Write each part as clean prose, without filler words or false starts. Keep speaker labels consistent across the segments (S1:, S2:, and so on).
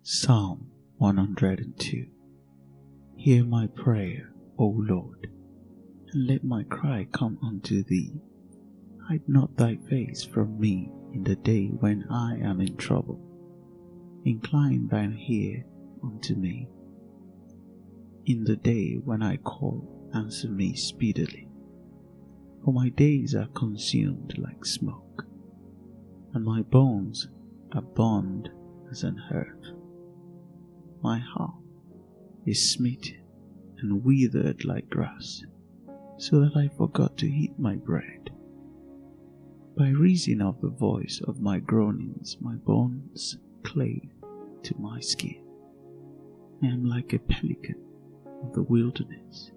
S1: Psalm 102. Hear my prayer, O Lord, and let my cry come unto thee. Hide not thy face from me in the day when I am in trouble. Incline thine ear unto me. In the day when I call, answer me speedily. For my days are consumed like smoke, and my bones are burned as an hearth. My heart is smitten and withered like grass, so that I forgot to eat my bread. By reason of the voice of my groanings, my bones clave to my skin. I am like a pelican of the wilderness.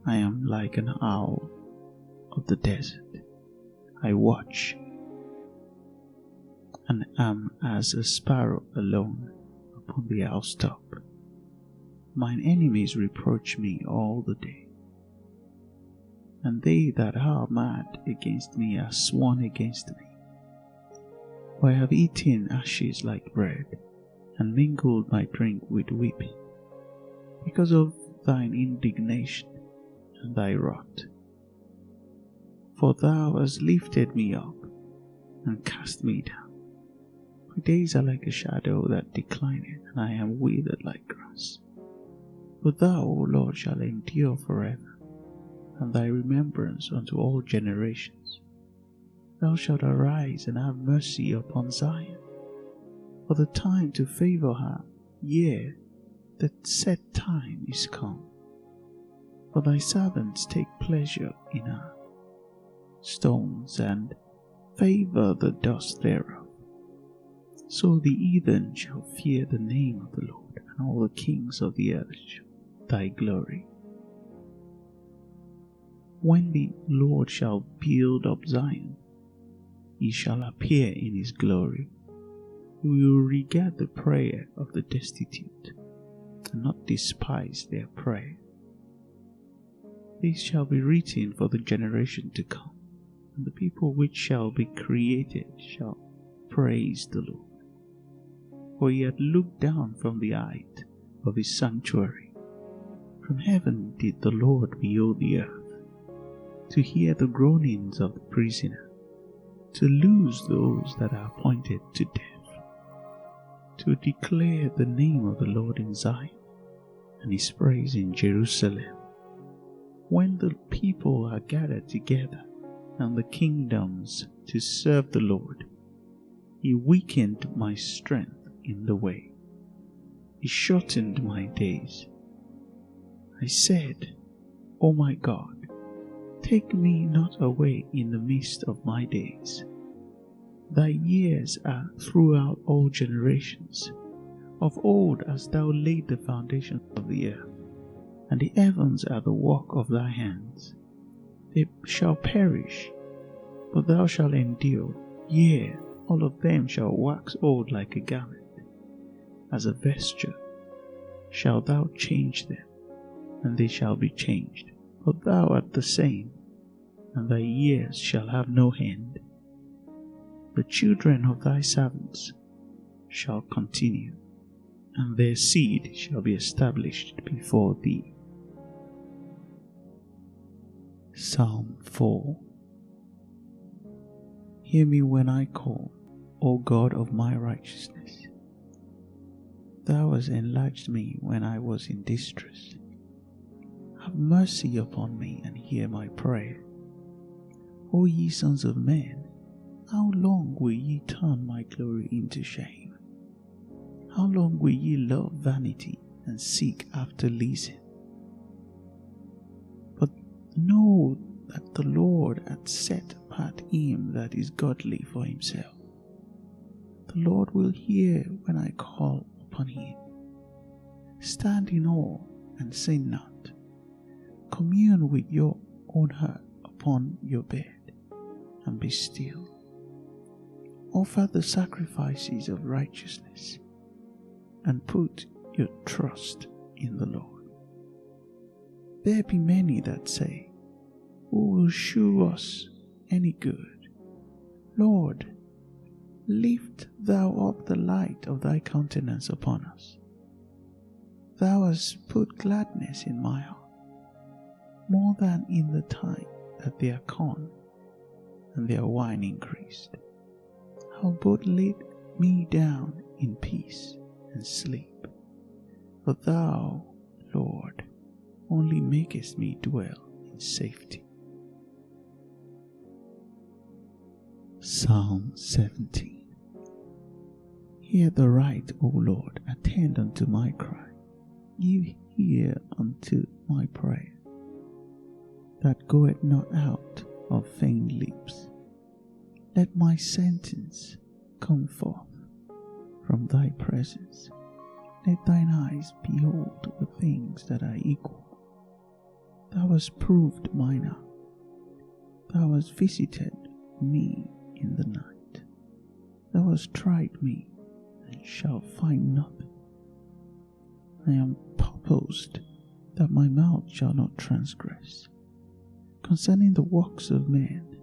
S1: I am like an owl of the desert. I watch and am as a sparrow alone upon the housetop. Mine enemies reproach me all the day, and they that are mad against me are sworn against me. For I have eaten ashes like bread, and mingled my drink with weeping, because of thine indignation and thy wrath. For thou hast lifted me up, and cast me down. My days are like a shadow that declineth, and I am withered like grass. But thou, O Lord, shalt endure forever, and thy remembrance unto all generations. Thou shalt arise and have mercy upon Zion, for the time to favor her, yea, the set time is come. For thy servants take pleasure in her stones, and favor the dust thereof. So the heathen shall fear the name of the Lord, and all the kings of the earth thy glory. When the Lord shall build up Zion, he shall appear in his glory. He will regard the prayer of the destitute, and not despise their prayer. This shall be written for the generation to come, and the people which shall be created shall praise the Lord. For he had looked down from the height of his sanctuary. From heaven did the Lord behold the earth, to hear the groanings of the prisoner, to loose those that are appointed to death, to declare the name of the Lord in Zion, and his praise in Jerusalem. When the people are gathered together, and the kingdoms to serve the Lord, he weakened my strength in the way. He shortened my days. I said, O my God, take me not away in the midst of my days. Thy years are throughout all generations. Of old hast thou laid the foundation of the earth, and the heavens are the work of thy hands. They shall perish, but thou shalt endure. Yea, all of them shall wax old like a garment. As a vesture shalt thou change them, and they shall be changed. But thou art the same, and thy years shall have no end. The children of thy servants shall continue, and their seed shall be established before thee. Psalm 4. Hear me when I call, O God of my righteousness. Thou hast enlarged me when I was in distress. Have mercy upon me and hear my prayer. O ye sons of men, how long will ye turn my glory into shame? How long will ye love vanity and seek after leasing? But know that the Lord hath set apart him that is godly for himself. The Lord will hear when I call upon him. Stand in awe and sin not. Commune with your own heart upon your bed, and be still. Offer the sacrifices of righteousness, and put your trust in the Lord. There be many that say, Who will shew us any good? Lord, Lift thou up the light of thy countenance upon us. Thou hast put gladness in my heart, more than in the time that their corn and their wine increased. How both laid me down in peace and sleep. For thou, Lord, only makest me dwell in safety. Psalm 17. Hear the right, O Lord, attend unto my cry. Give ear unto my prayer, that goeth not out of vain lips. Let my sentence come forth from thy presence. Let thine eyes behold the things that are equal. Thou hast proved mine heart. Thou hast visited me in the night. Thou hast tried me, and shalt find nothing. I am purposed that my mouth shall not transgress. Concerning the works of men,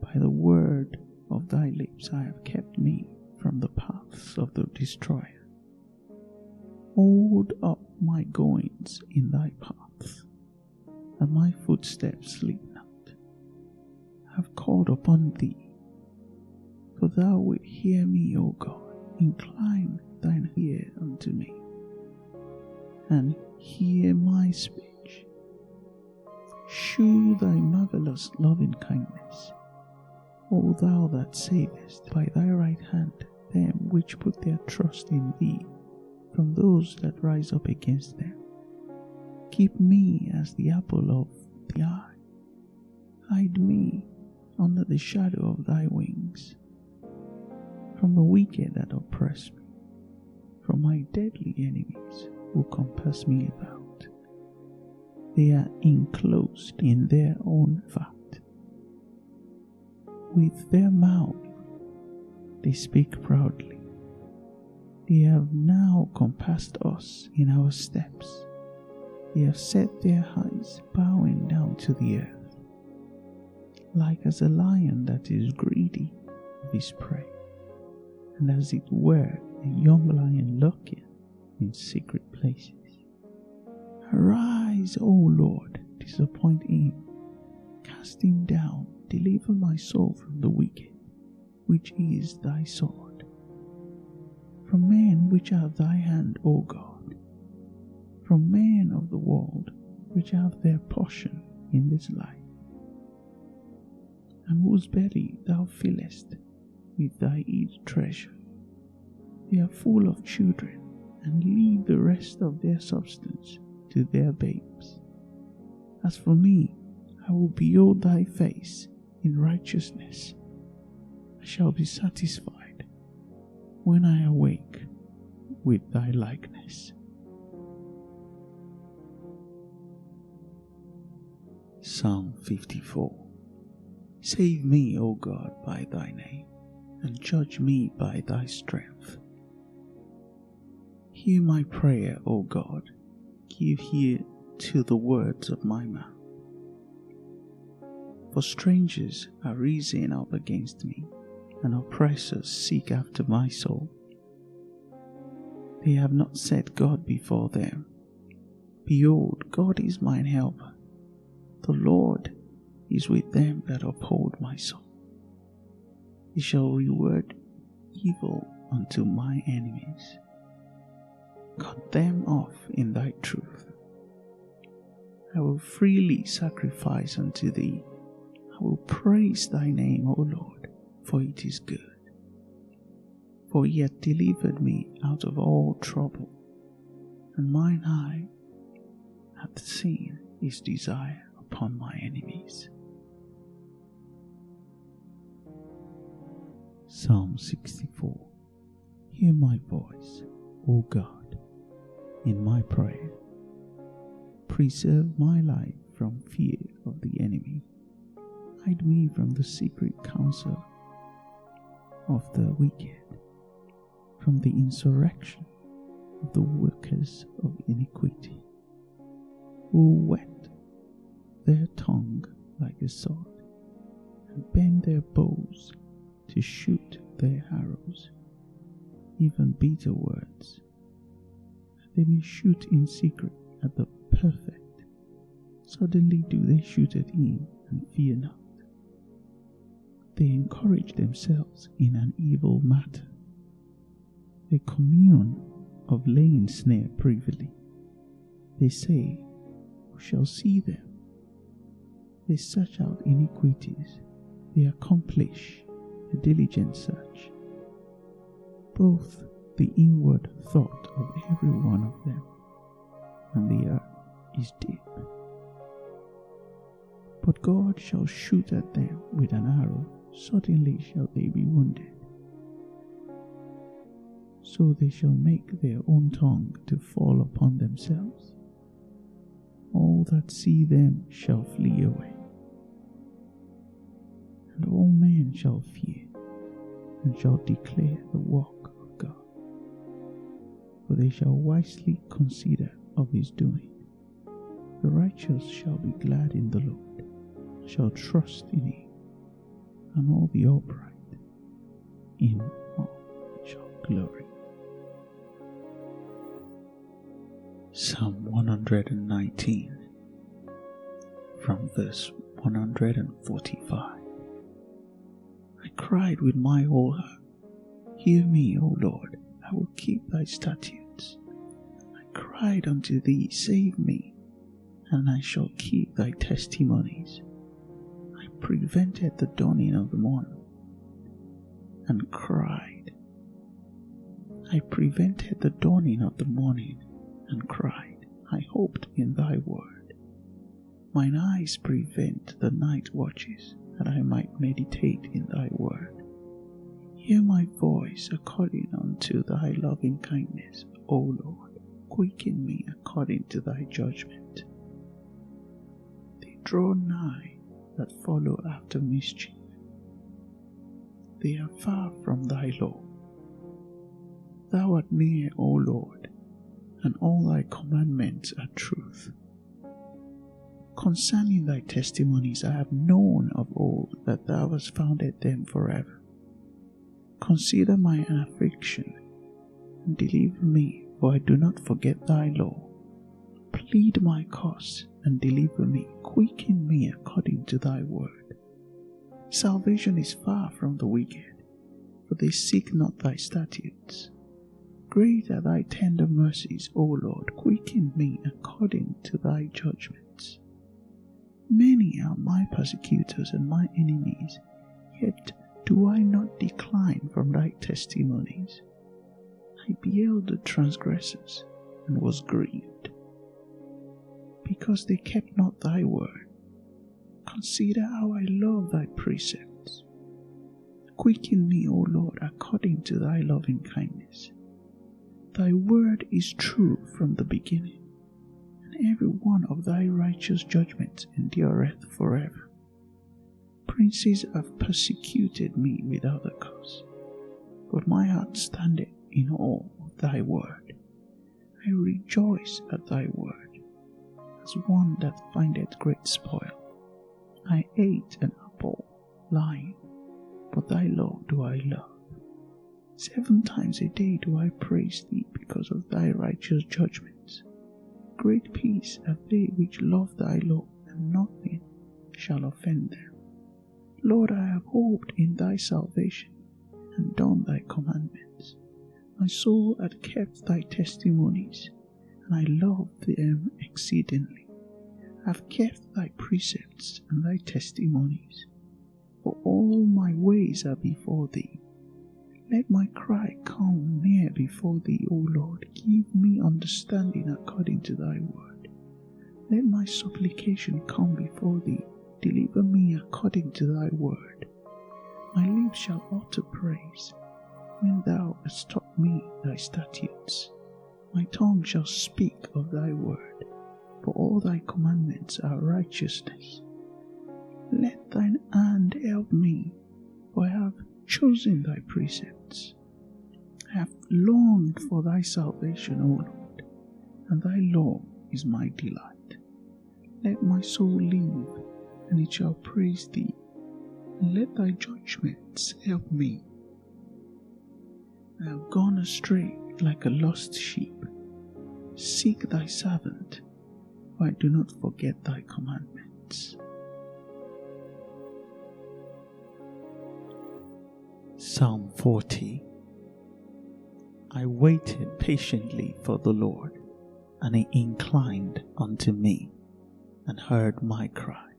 S1: by the word of thy lips I have kept me from the paths of the destroyer. Hold up my goings in thy paths, that my footsteps sleep not. I have called upon thee, for thou wilt hear me, O God. Incline thine ear unto me, and hear my speech. Shew thy marvelous loving kindness, O thou that savest by thy right hand them which put their trust in thee, from those that rise up against them. Keep me as the apple of the eye. Hide me under the shadow of thy wings, from the wicked that oppress me, from my deadly enemies who compass me about. They are enclosed in their own vat. With their mouth they speak proudly. They have now compassed us in our steps. They have set their eyes bowing down to the earth, like as a lion that is greedy of his prey, and as it were a young lion lurking in secret places. Arise, O Lord, disappoint him, cast him down, deliver my soul from the wicked, which is thy sword. From men which are thy hand, O God, from men of the world which have their portion in this life, and whose belly thou fillest with thy hid treasure. They are full of children, and leave the rest of their substance to their babes. As for me, I will behold thy face in righteousness. I shall be satisfied when I awake with thy likeness. Psalm 54. Save me, O God, by thy name, and judge me by thy strength. Hear my prayer, O God, give ear to the words of my mouth. For strangers are risen up against me, and oppressors seek after my soul. They have not set God before them. Behold, God is mine helper. The Lord is with them that uphold my soul. He shall reward evil unto my enemies. Cut them off in thy truth. I will freely sacrifice unto thee. I will praise thy name, O Lord, for it is good. For he hath delivered me out of all trouble, and mine eye hath seen his desire upon my enemies. Psalm 64. Hear my voice, O God, in my prayer. Preserve my life from fear of the enemy. Hide me from the secret counsel of the wicked, from the insurrection of the workers of iniquity, who whet their tongue like a sword, and bend their bows to shoot the their arrows, even bitter words, that they may shoot in secret at the perfect. Suddenly do they shoot at him and fear not. They encourage themselves in an evil matter. They commune of laying snare privily. They say, "Who shall see them?" They search out iniquities. They accomplish a diligent search. Both the inward thought of every one of them and the earth is deep. But God shall shoot at them with an arrow, suddenly shall they be wounded. So they shall make their own tongue to fall upon themselves. All that see them shall flee away. And all men shall fear, and shall declare the work of God. For they shall wisely consider of his doing. The righteous shall be glad in the Lord, shall trust in him, and all the upright in all shall glory. Psalm 119, from verse 145. I cried with my whole heart, "Hear me, O Lord, I will keep thy statutes." I cried unto thee, "Save me, and I shall keep thy testimonies." I prevented the dawning of the morning, and cried. I prevented the dawning of the morning, and cried. I hoped in thy word. Mine eyes prevent the night watches, that I might meditate in thy word. Hear my voice according unto thy loving kindness, O Lord. Quicken me according to thy judgment. They draw nigh that follow after mischief. They are far from thy law. Thou art near, O Lord, and all thy commandments are truth. Concerning thy testimonies I have known of old that thou hast founded them forever. Consider my affliction, and deliver me, for I do not forget thy law. Plead my cause, and deliver me. Quicken me according to thy word. Salvation is far from the wicked, for they seek not thy statutes. Great are thy tender mercies, O Lord. Quicken me according to thy judgments. Many are my persecutors and my enemies, yet do I not decline from thy testimonies. I beheld the transgressors and was grieved, because they kept not thy word. Consider how I love thy precepts. Quicken me, O Lord, according to thy loving kindness. Thy word is true from the beginning, and every one of thy righteous judgments endureth forever. Princes have persecuted me without a cause, but my heart standeth in awe of thy word. I rejoice at thy word, as one that findeth great spoil. I ate an apple lying, but thy law do I love. 7 times a day do I praise thee because of thy righteous judgments. Great peace have they which love thy law, and nothing shall offend them. Lord, I have hoped in thy salvation, and done thy commandments. My soul hath kept thy testimonies, and I loved them exceedingly. I have kept thy precepts and thy testimonies, for all my ways are before thee. Let my cry come near before thee, O Lord. Give me understanding according to thy word. Let my supplication come before thee. Deliver me according to thy word. My lips shall utter praise, when thou hast taught me thy statutes. My tongue shall speak of thy word, for all thy commandments are righteousness. Let thine hand help me, for I have chosen thy precepts. I have longed for thy salvation, O Lord, and thy law is my delight. Let my soul live, and it shall praise thee, and let thy judgments help me. I have gone astray like a lost sheep. Seek thy servant, for I do not forget thy commandments. Psalm 40. I waited patiently for the Lord, and he inclined unto me, and heard my cry.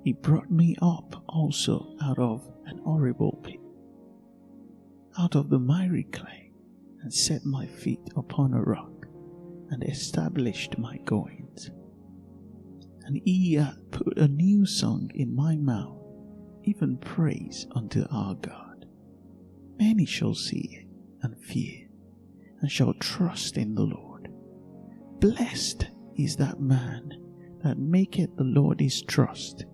S1: He brought me up also out of an horrible pit, out of the miry clay, and set my feet upon a rock, and established my goings. And he hath put a new song in my mouth, even praise unto our God. Many shall see it and fear, and shall trust in the Lord. Blessed is that man that maketh the Lord his trust,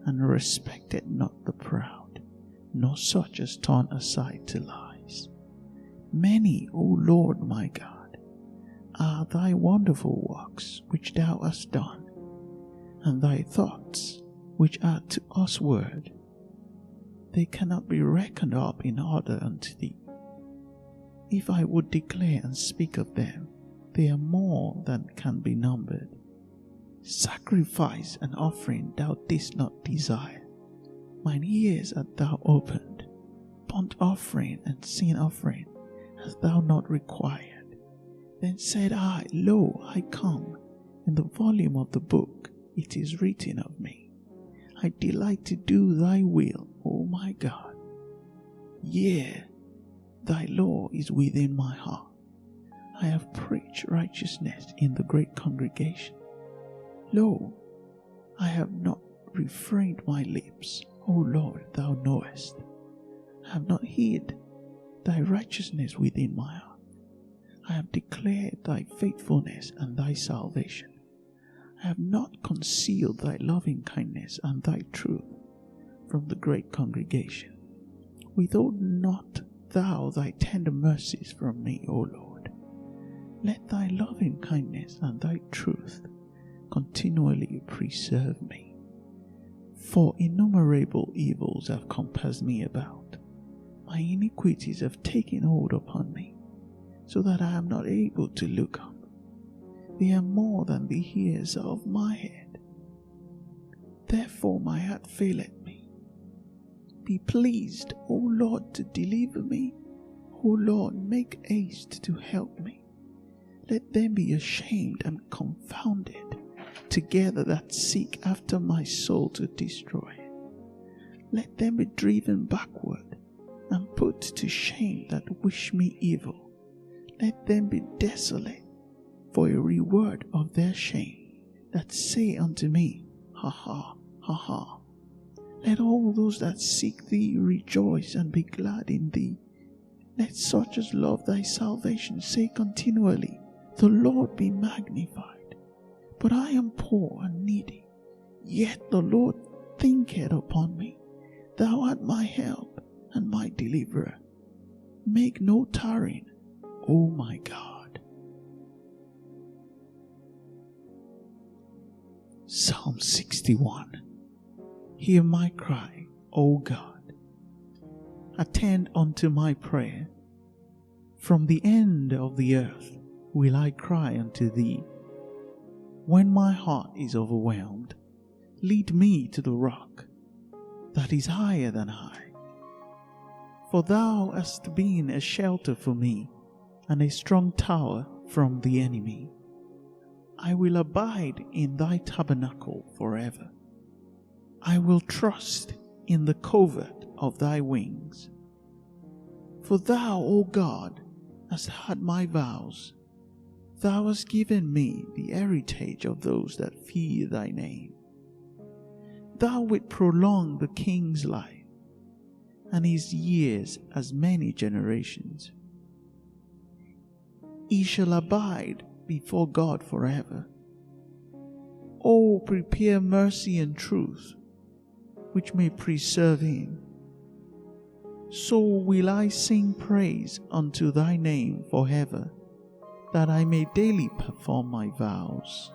S1: and respecteth not the proud, nor such as turn aside to lies. Many, O Lord my God, are thy wonderful works which thou hast done, and thy thoughts which are to us word. They cannot be reckoned up in order unto thee. If I would declare and speak of them, they are more than can be numbered. Sacrifice and offering thou didst not desire. Mine ears hast thou opened. Burnt offering and sin offering hast thou not required. Then said I, Lo, I come. In the volume of the book it is written of me. I delight to do thy will, O my God. Yea, thy law is within my heart. I have preached righteousness in the great congregation. Lo, I have not refrained my lips. O Lord, thou knowest. I have not hid thy righteousness within my heart. I have declared thy faithfulness and thy salvation. I have not concealed thy loving kindness and thy truth from the great congregation. Withhold not thou thy tender mercies from me, O Lord. Let thy loving kindness and thy truth continually preserve me. For innumerable evils have compassed me about. My iniquities have taken hold upon me, so that I am not able to look up. They are more than the hairs of my head. Therefore my heart faileth me. Be pleased, O Lord, to deliver me. O Lord, make haste to help me. Let them be ashamed and confounded together that seek after my soul to destroy it. Let them be driven backward and put to shame that wish me evil. Let them be desolate for a reward of their shame, that say unto me, Ha ha, ha ha. Let all those that seek thee rejoice and be glad in thee. Let such as love thy salvation say continually, The Lord be magnified. But I am poor and needy, yet the Lord thinketh upon me. Thou art my help and my deliverer. Make no tarrying, O my God. Psalm 61. Hear my cry, O God. Attend unto my prayer. From the end of the earth will I cry unto thee. When my heart is overwhelmed, lead me to the rock that is higher than I. For thou hast been a shelter for me, and a strong tower from the enemy. I will abide in thy tabernacle forever. I will trust in the covert of thy wings. For thou, O God, hast heard my vows. Thou hast given me the heritage of those that fear thy name. Thou wilt prolong the king's life, and his years as many generations. He shall abide before God forever. O prepare mercy and truth, which may preserve him. So will I sing praise unto thy name forever, that I may daily perform my vows.